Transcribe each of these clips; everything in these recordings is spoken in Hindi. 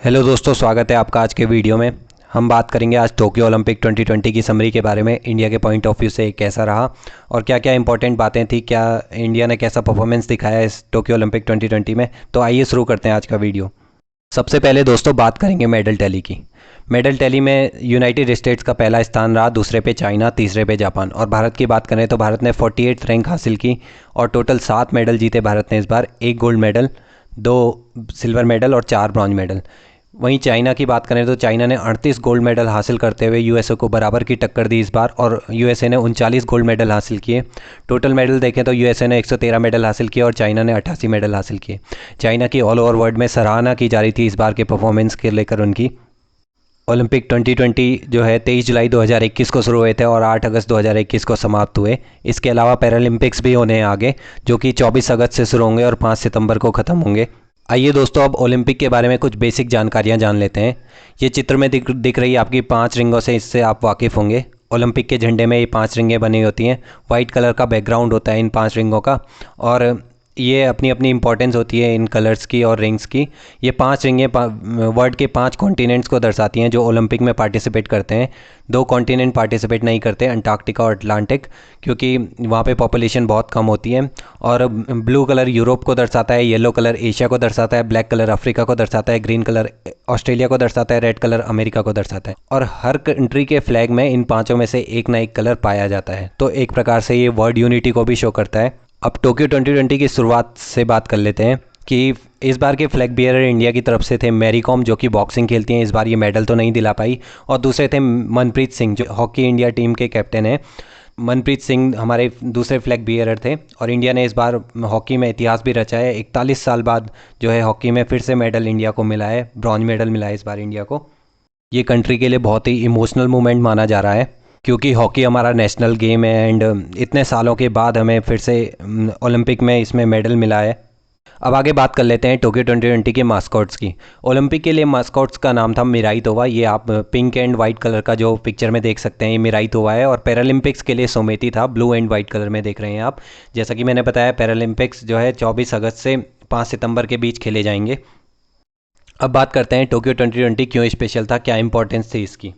हेलो दोस्तों, स्वागत है आपका आज के वीडियो में। हम बात करेंगे आज टोक्यो ओलंपिक 2020 की समरी के बारे में। इंडिया के पॉइंट ऑफ व्यू से कैसा रहा और क्या क्या इंपॉर्टेंट बातें थी, क्या इंडिया ने कैसा परफॉर्मेंस दिखाया इस टोक्यो ओलंपिक 2020 में। तो आइए शुरू करते हैं आज का वीडियो। सबसे पहले दोस्तों बात करेंगे मेडल टैली की। मेडल टैली में यूनाइटेड स्टेट्स का पहला स्थान रहा, दूसरे पे चाइना, तीसरे पे जापान। और भारत की बात करें तो भारत ने 48th रैंक हासिल की और टोटल 7 मेडल जीते भारत ने इस बार। 1 गोल्ड मेडल, 2 सिल्वर मेडल और 4 ब्रॉन्ज मेडल। वहीं चाइना की बात करें तो चाइना ने 38 गोल्ड मेडल हासिल करते हुए यूएसए को बराबर की टक्कर दी इस बार, और यूएसए ने 39 गोल्ड मेडल हासिल किए। टोटल मेडल देखें तो यूएसए ने 113 मेडल हासिल किए और चाइना ने 88 मेडल हासिल किए। चाइना की ऑल ओवर वर्ल्ड में सराहना की जा रही थी इस बार के परफॉर्मेंस के लेकर उनकी। ओलंपिक 2020 जो है 23 जुलाई 2021 को शुरू हुए थे और 8 अगस्त 2021 को समाप्त हुए। इसके अलावा पैरालंपिक्स भी होने हैं आगे, जो कि 24 अगस्त से शुरू होंगे और 5 सितंबर को ख़त्म होंगे। आइए दोस्तों अब ओलंपिक के बारे में कुछ बेसिक जानकारियां जान लेते हैं। ये चित्र में दिख रही है आपकी 5 रिंगों से, इससे आप वाकिफ़ होंगे। ओलंपिक के झंडे में ये 5 रिंगें बनी होती हैं। वाइट कलर का बैकग्राउंड होता है इन 5 रिंगों का, और ये अपनी अपनी इंपॉर्टेंस होती है इन कलर्स की और रिंग्स की। ये 5 रिंगें वर्ल्ड के 5 कॉन्टिनेंट्स को दर्शाती हैं जो ओलंपिक में पार्टिसिपेट करते हैं। 2 कॉन्टिनेंट पार्टिसिपेट नहीं करते, अंटार्कटिका और अटलांटिक, क्योंकि वहाँ पे पॉपुलेशन बहुत कम होती है। और ब्लू कलर यूरोप को दर्शाता है, येलो कलर एशिया को दर्शाता है, ब्लैक कलर अफ्रीका को दर्शाता है, ग्रीन कलर ऑस्ट्रेलिया को दर्शाता है, रेड कलर अमेरिका को दर्शाता है। और हर कंट्री के फ्लैग में इन पाँचों में से एक ना एक कलर पाया जाता है, तो एक प्रकार से ये वर्ल्ड यूनिटी को भी शो करता है। अब टोक्यो 2020 की शुरुआत से बात कर लेते हैं कि इस बार के फ्लैग बियरर इंडिया की तरफ से थे मैरी कॉम, जो कि बॉक्सिंग खेलती हैं। इस बार ये मेडल तो नहीं दिला पाई। और दूसरे थे मनप्रीत सिंह, जो हॉकी इंडिया टीम के कैप्टन हैं। मनप्रीत सिंह हमारे दूसरे फ्लैग बियरर थे। और इंडिया ने इस बार हॉकी में इतिहास भी रचा है। 41 साल बाद जो है हॉकी में फिर से मेडल इंडिया को मिला है, ब्रॉन्ज मेडल मिला है इस बार इंडिया को। ये कंट्री के लिए बहुत ही इमोशनल मोमेंट माना जा रहा है, क्योंकि हॉकी हमारा नेशनल गेम है एंड इतने सालों के बाद हमें फिर से ओलंपिक में इसमें मेडल मिला है। अब आगे बात कर लेते हैं टोक्यो 2020 के मास्कॉट्स की। ओलंपिक के लिए मास्कॉट्स का नाम था मिराई तोवा। ये आप पिंक एंड वाइट कलर का जो पिक्चर में देख सकते हैं, ये मिराई तोवा है। और पैरालंपिक्स के लिए सोमेती था, ब्लू एंड वाइट कलर में देख रहे हैं आप। जैसा कि मैंने बताया, पैरालंपिक्स जो है 24 अगस्त से 5 सितंबर के बीच खेले जाएंगे। अब बात करते हैं टोक्यो 2020 क्यों स्पेशल था, क्या इंपॉर्टेंस थी इसकी।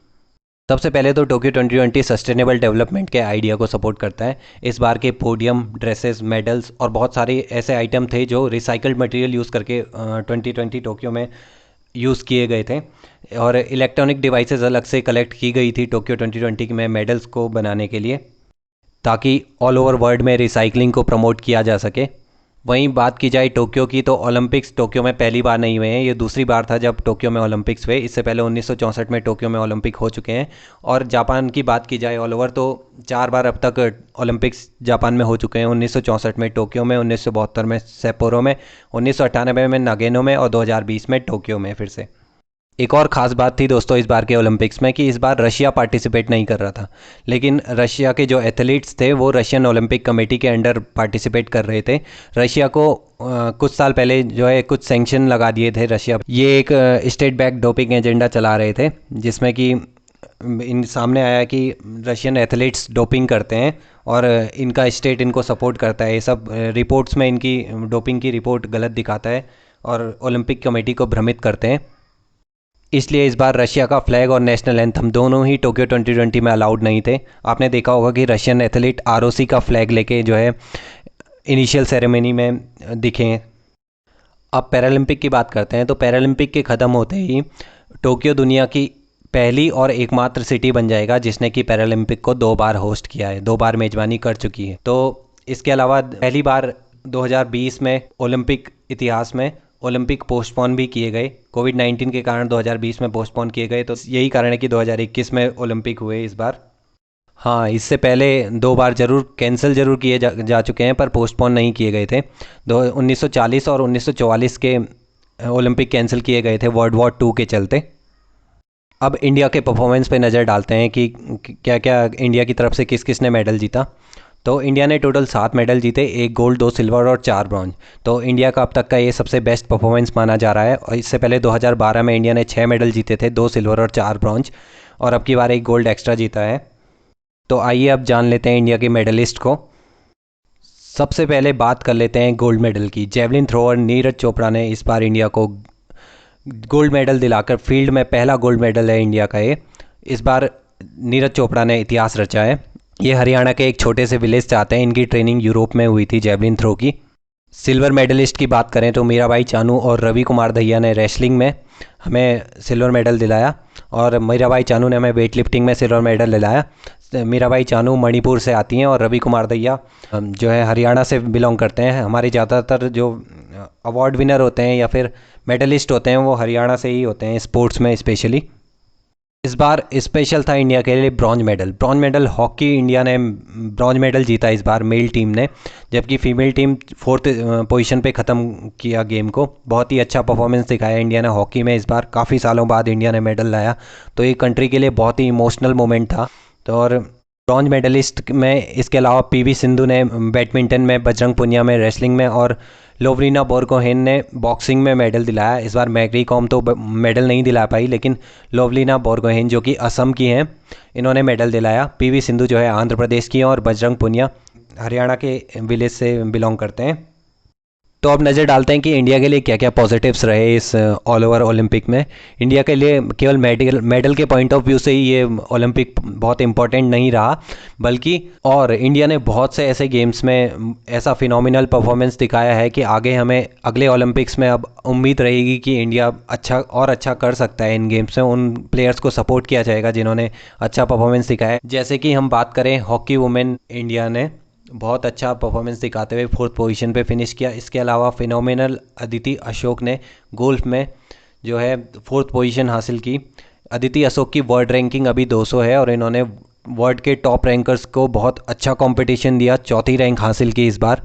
सबसे पहले तो टोक्यो 2020 सस्टेनेबल डेवलपमेंट के आइडिया को सपोर्ट करता है। इस बार के पोडियम, ड्रेसेस, मेडल्स और बहुत सारे ऐसे आइटम थे जो रिसाइकल्ड मटेरियल यूज़ करके 2020 टोक्यो में यूज़ किए गए थे। और इलेक्ट्रॉनिक डिवाइसेस अलग से कलेक्ट की गई थी टोक्यो 2020 में मेडल्स को बनाने के लिए, ताकि ऑल ओवर वर्ल्ड में रिसाइकलिंग को प्रमोट किया जा सके। वहीं बात की जाए टोक्यो की, तो ओलंपिक्स टोक्यो में पहली बार नहीं हुए हैं। ये दूसरी बार था जब टोक्यो में ओलंपिक्स हुए। इससे पहले 1964 में टोक्यो में ओलंपिक हो चुके हैं। और जापान की बात की जाए ऑल ओवर, तो 4 बार अब तक ओलंपिक्स जापान में हो चुके हैं। 1964 में टोक्यो में, 1972 में सैप्पोरो में, 1998 में नागेनो में और 2020 में टोक्यो में फिर से। एक और ख़ास बात थी दोस्तों इस बार के ओलंपिक्स में कि इस बार रशिया पार्टिसिपेट नहीं कर रहा था, लेकिन रशिया के जो एथलीट्स थे वो रशियन ओलंपिक कमेटी के अंडर पार्टिसिपेट कर रहे थे। रशिया को कुछ साल पहले जो है कुछ सैंक्शन लगा दिए थे रशिया। ये एक स्टेट बैक डोपिंग एजेंडा चला रहे थे, जिसमें कि इन सामने आया कि रशियन एथलीट्स डोपिंग करते हैं और इनका स्टेट इनको सपोर्ट करता है। ये सब रिपोर्ट्स में इनकी डोपिंग की रिपोर्ट गलत दिखाता है और ओलंपिक कमेटी को भ्रमित करते हैं। इसलिए इस बार रशिया का फ्लैग और नेशनल एंथम दोनों ही टोक्यो 2020 में अलाउड नहीं थे। आपने देखा होगा कि रशियन एथलीट आरओसी का फ्लैग लेके जो है इनिशियल सेरेमनी में दिखे। अब पैरालंपिक की बात करते हैं, तो पैरालंपिक के ख़त्म होते ही टोक्यो दुनिया की पहली और एकमात्र सिटी बन जाएगा जिसने कि पैरालंपिक को 2 बार होस्ट किया है, 2 बार मेज़बानी कर चुकी है। तो इसके अलावा पहली बार 2020 में ओलंपिक इतिहास में ओलंपिक पोस्टपोन भी किए गए। कोविड-19 के कारण 2020 में पोस्टपोन किए गए, तो यही कारण है कि 2021 में ओलंपिक हुए इस बार। हाँ, इससे पहले 2 बार जरूर कैंसिल जरूर किए जा चुके हैं, पर पोस्टपोन नहीं किए गए थे। 1940 और 1944 के ओलंपिक कैंसिल किए गए थे वर्ल्ड वॉर 2 के चलते। अब इंडिया के परफॉर्मेंस पे नज़र डालते हैं कि क्या क्या इंडिया की तरफ से किस किस ने मेडल जीता। तो इंडिया ने टोटल 7 मेडल जीते, 1 गोल्ड, 2 सिल्वर और 4 ब्रॉन्ज। तो इंडिया का अब तक का ये सबसे बेस्ट परफॉर्मेंस माना जा रहा है। और इससे पहले 2012 में इंडिया ने 6 मेडल जीते थे, 2 सिल्वर और 4 ब्रॉन्ज, और अब की बार 1 गोल्ड एक्स्ट्रा जीता है। तो आइए अब जान लेते हैं इंडिया के मेडलिस्ट को। सबसे पहले बात कर लेते हैं गोल्ड मेडल की। जेवलिन थ्रोअर नीरज चोपड़ा ने इस बार इंडिया को गोल्ड मेडल दिलाकर, फील्ड में पहला गोल्ड मेडल है इंडिया का ये। इस बार नीरज चोपड़ा ने इतिहास रचा है। ये हरियाणा के एक छोटे से विलेज से आते हैं। इनकी ट्रेनिंग यूरोप में हुई थी जेवलिन थ्रो की। सिल्वर मेडलिस्ट की बात करें तो मीराबाई चानू और रवि कुमार दहिया ने रेसलिंग में हमें सिल्वर मेडल दिलाया, और मीराबाई चानू ने हमें वेट लिफ्टिंग में सिल्वर मेडल दिलाया। मीराबाई चानू मणिपुर से आती हैं और रवि कुमार दहिया जो है हरियाणा से बिलोंग करते हैं। हमारे ज़्यादातर जो अवार्ड विनर होते हैं या फिर मेडलिस्ट होते हैं वो हरियाणा से ही होते हैं, स्पोर्ट्स में स्पेशली। इस बार स्पेशल था इंडिया के लिए bronze medal. Bronze medal hockey, India ने ब्रॉन्ज मेडल जीता इस बार मेल टीम ने, जबकि फीमेल टीम 4th पोजीशन पे ख़त्म किया गेम को। बहुत ही अच्छा परफॉर्मेंस दिखाया इंडिया ने हॉकी में इस बार। काफ़ी सालों बाद इंडिया ने मेडल लाया, तो ये कंट्री के लिए बहुत ही इमोशनल मोमेंट था। तो और ब्रॉन्ज मेडलिस्ट में इसके अलावा पीवी सिंधु ने बैडमिंटन में, बजरंग पुनिया में रेसलिंग में, और लोवरीना बोरगोहेन ने बॉक्सिंग में मेडल दिलाया। इस बार मैरी कॉम तो मेडल नहीं दिला पाई, लेकिन लोवलीना बोरगोहेन जो कि असम की हैं, इन्होंने मेडल दिलाया। पीवी सिंधु जो है आंध्र प्रदेश की हैं, और बजरंग पुनिया हरियाणा के विलेज से बिलोंग करते हैं। तो अब नज़र डालते हैं कि इंडिया के लिए क्या क्या पॉजिटिव्स रहे इस ऑल ओवर ओलंपिक में। इंडिया के लिए केवल मेडल के पॉइंट ऑफ व्यू से ही ये ओलंपिक बहुत इंपॉर्टेंट नहीं रहा, बल्कि और इंडिया ने बहुत से ऐसे गेम्स में ऐसा फिनोमिनल परफॉर्मेंस दिखाया है कि आगे हमें अगले ओलंपिक्स में अब उम्मीद रहेगी कि इंडिया अच्छा कर सकता है इन गेम्स में। उन प्लेयर्स को सपोर्ट किया जाएगा जिन्होंने अच्छा परफॉर्मेंस दिखाया है। जैसे कि हम बात करें हॉकी वुमेन, इंडिया ने बहुत अच्छा परफॉर्मेंस दिखाते हुए 4th पोजीशन पे फिनिश किया। इसके अलावा फिनोमिनल अदिति अशोक ने गोल्फ में जो है 4th पोजीशन हासिल की। अदिति अशोक की वर्ल्ड रैंकिंग अभी 200 है, और इन्होंने वर्ल्ड के टॉप रैंकर्स को बहुत अच्छा कंपटीशन दिया, 4थी रैंक हासिल की इस बार।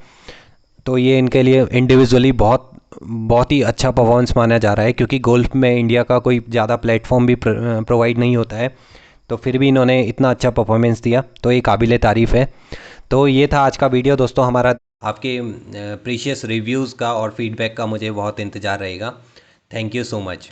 तो ये इनके लिए इंडिविजुअली बहुत ही अच्छा परफॉर्मेंस माना जा रहा है, क्योंकि गोल्फ में इंडिया का कोई ज़्यादा प्लेटफॉर्म भी प्रोवाइड नहीं होता है, तो फिर भी इन्होंने इतना अच्छा परफॉर्मेंस दिया, तो ये काबिल तारीफ़ है। तो ये था आज का वीडियो दोस्तों हमारा। आपके प्रीशियस रिव्यूज़ का और फीडबैक का मुझे बहुत इंतज़ार रहेगा। Thank you so much.